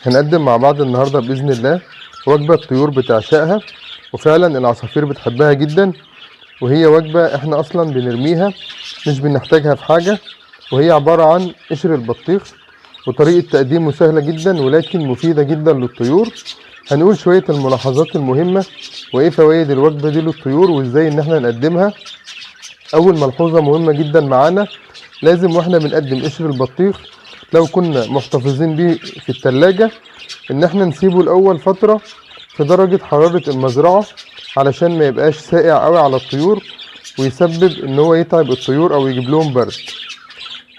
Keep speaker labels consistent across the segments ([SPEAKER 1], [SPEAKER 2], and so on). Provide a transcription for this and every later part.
[SPEAKER 1] هنقدم مع بعض النهاردة بإذن الله وجبة الطيور بتعشقها، وفعلا العصافير بتحبها جدا. وهي وجبة احنا اصلا بنرميها، مش بنحتاجها في حاجة. وهي عبارة عن قشر البطيخ، وطريقة تقديمه سهلة جدا ولكن مفيدة جدا للطيور. هنقول شوية الملاحظات المهمة وايه فوائد الوجبة دي للطيور وازاي ان احنا نقدمها. اول ملحوظة مهمة جدا معانا، لازم واحنا بنقدم قشر البطيخ لو كنا محتفظين بيه في التلاجة ان احنا نسيبه الاول فترة في درجة حرارة المزرعة، علشان ما يبقاش ساقع قوي على الطيور ويسبب ان هو يتعب الطيور او يجيب لهم برد.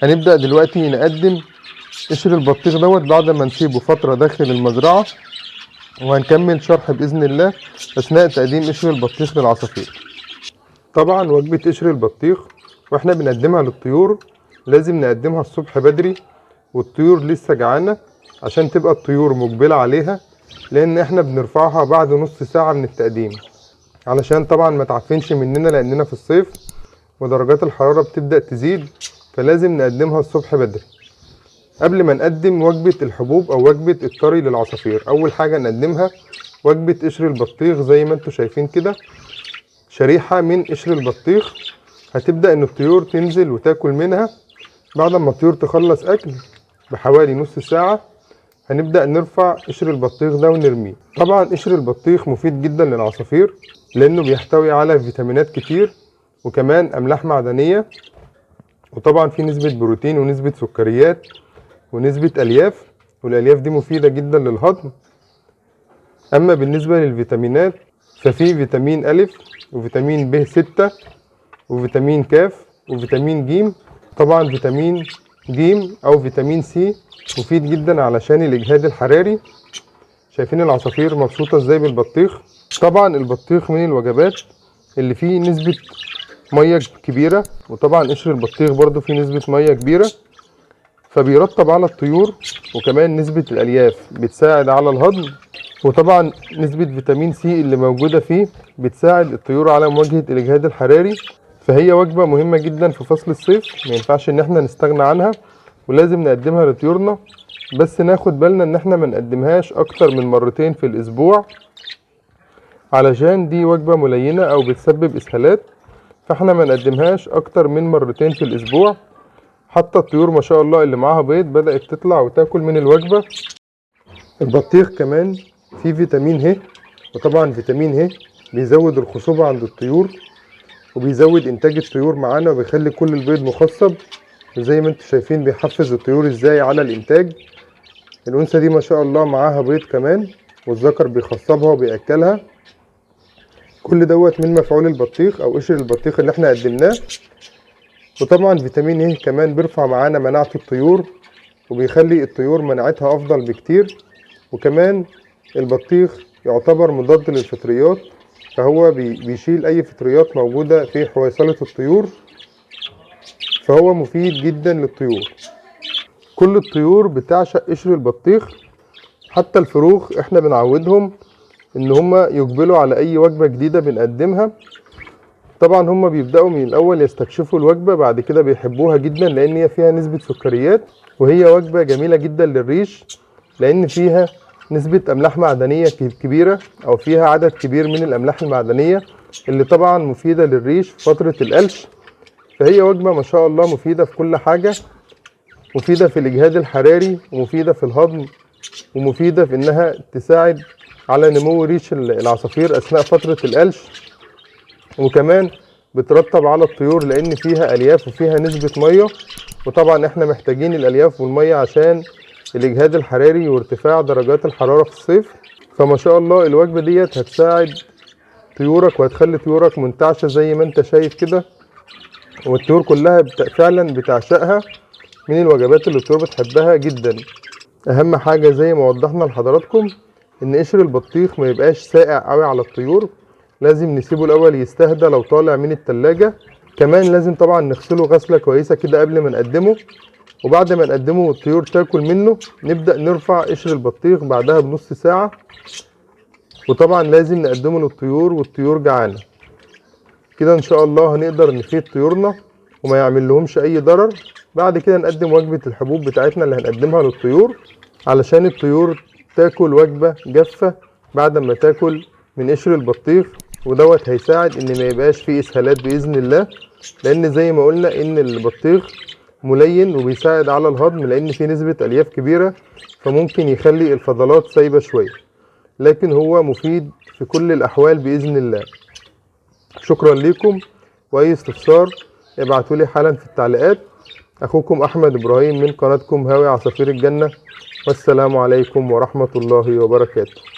[SPEAKER 1] هنبدأ دلوقتي نقدم قشر البطيخ دوت بعد ما نسيبه فترة داخل المزرعة، وهنكمل شرح بإذن الله أثناء تقديم قشر البطيخ للعصافير. طبعا وجبة قشر البطيخ واحنا بنقدمها للطيور لازم نقدمها الصبح بدري والطيور لسه جعانة، عشان تبقى الطيور مقبلة عليها، لان احنا بنرفعها بعد نص ساعة من التقديم، علشان طبعا ما تعفنش مننا لاننا في الصيف ودرجات الحرارة بتبدأ تزيد، فلازم نقدمها الصبح بدري. قبل ما نقدم وجبة الحبوب او وجبة الطري للعصافير، اول حاجة نقدمها وجبة قشر البطيخ زي ما انتوا شايفين كده، شريحة من قشر البطيخ. هتبدأ ان الطيور تنزل وتاكل منها. بعد ما الطيور تخلص اكل بحوالي نص ساعة هنبدأ نرفع قشر البطيخ ده ونرميه. طبعا قشر البطيخ مفيد جدا للعصافير لانه بيحتوي على فيتامينات كتير وكمان املاح معدنية، وطبعا في نسبة بروتين ونسبة سكريات ونسبة الياف، والالياف دي مفيدة جدا للهضم. اما بالنسبة للفيتامينات ففي فيتامين أ وفيتامين ب 6 وفيتامين ك وفيتامين ج. طبعا فيتامين ج او فيتامين سي مفيد جدا علشان الاجهاد الحراري. شايفين العصافير مبسوطة ازاي بالبطيخ؟ طبعا البطيخ من الوجبات اللي فيه نسبة مية كبيرة، وطبعا قشر البطيخ برضو فيه نسبة مية كبيرة، فبيرطب على الطيور، وكمان نسبة الالياف بتساعد على الهضم، وطبعا نسبة فيتامين سي اللي موجودة فيه بتساعد الطيور على مواجهة الاجهاد الحراري. فهي وجبة مهمة جدا في فصل الصيف، ما ينفعش ان احنا نستغنى عنها ولازم نقدمها لطيورنا. بس ناخد بالنا ان احنا ما نقدمهاش اكتر من مرتين في الاسبوع، علشان دي وجبة ملينة او بتسبب اسهالات، فاحنا ما نقدمهاش اكتر من مرتين في الاسبوع. حتى الطيور ما شاء الله اللي معاها بيض بدأت تطلع وتاكل من الوجبة. البطيخ كمان فيه فيتامين ه، وطبعا فيتامين ه بيزود الخصوبة عند الطيور وبيزود انتاج الطيور معانا وبيخلي كل البيض مخصب، وزي ما انتم شايفين بيحفز الطيور ازاي على الانتاج. الانثى دي ما شاء الله معاها بيض كمان، والذكر بيخصبها وبياكلها. كل دوت من مفعول البطيخ او قشر البطيخ اللي احنا قدمناه. وطبعا فيتامين ه كمان بيرفع معانا مناعة الطيور وبيخلي الطيور مناعتها افضل بكتير. وكمان البطيخ يعتبر مضاد للفطريات، فهو بيشيل اي فطريات موجودة في حويصلة الطيور، فهو مفيد جدا للطيور. كل الطيور بتعشق قشر البطيخ، حتى الفروخ احنا بنعودهم ان هما يقبلوا على اي وجبة جديدة بنقدمها. طبعا هما بيبدأوا من الاول يستكشفوا الوجبة، بعد كده بيحبوها جدا لان هي فيها نسبة سكريات، وهي وجبة جميلة جدا للريش لان فيها نسبة املاح معدنية كبيرة، او فيها عدد كبير من الاملاح المعدنية اللي طبعا مفيدة للريش في فترة القلش. فهي وجبة ما شاء الله مفيدة في كل حاجة، مفيدة في الإجهاد الحراري ومفيدة في الهضم ومفيدة في إنها تساعد على نمو ريش العصافير أثناء فترة القلش، وكمان بترطب على الطيور لأن فيها ألياف وفيها نسبة مية، وطبعا إحنا محتاجين الألياف والمية عشان الإجهاد الحراري وارتفاع درجات الحرارة في الصيف. فما شاء الله الوجبة ديت هتساعد طيورك وهتخلي طيورك منتعشة زي ما أنت شايف كده، والطيور كلها فعلا بتعشقها، من الوجبات اللي الطيور بتحبها جدا. اهم حاجة زي ما وضحنا لحضراتكم ان قشر البطيخ ما يبقاش ساقع قوي على الطيور، لازم نسيبه الاول يستهدى لو طالع من التلاجة. كمان لازم طبعا نغسله غسلة كويسة كده قبل ما نقدمه، وبعد ما نقدمه والطيور تاكل منه نبدأ نرفع قشر البطيخ بعدها بنص ساعة. وطبعا لازم نقدمه للطيور والطيور جعانة، كده ان شاء الله هنقدر نفيد طيورنا وما يعمل لهمش اي ضرر. بعد كده نقدم وجبة الحبوب بتاعتنا اللي هنقدمها للطيور علشان الطيور تاكل وجبة جافة بعد ما تاكل من قشر البطيخ، ودوت هيساعد ان ما يبقاش فيه اسهالات باذن الله، لان زي ما قلنا ان البطيخ ملين وبيساعد على الهضم، لان فيه نسبة الياف كبيرة فممكن يخلي الفضلات سايبة شوية، لكن هو مفيد في كل الاحوال باذن الله. شكرا لكم، واي استفسار ابعتولي حالا في التعليقات. اخوكم احمد ابراهيم من قناتكم هاوي عصافير الجنة، والسلام عليكم ورحمة الله وبركاته.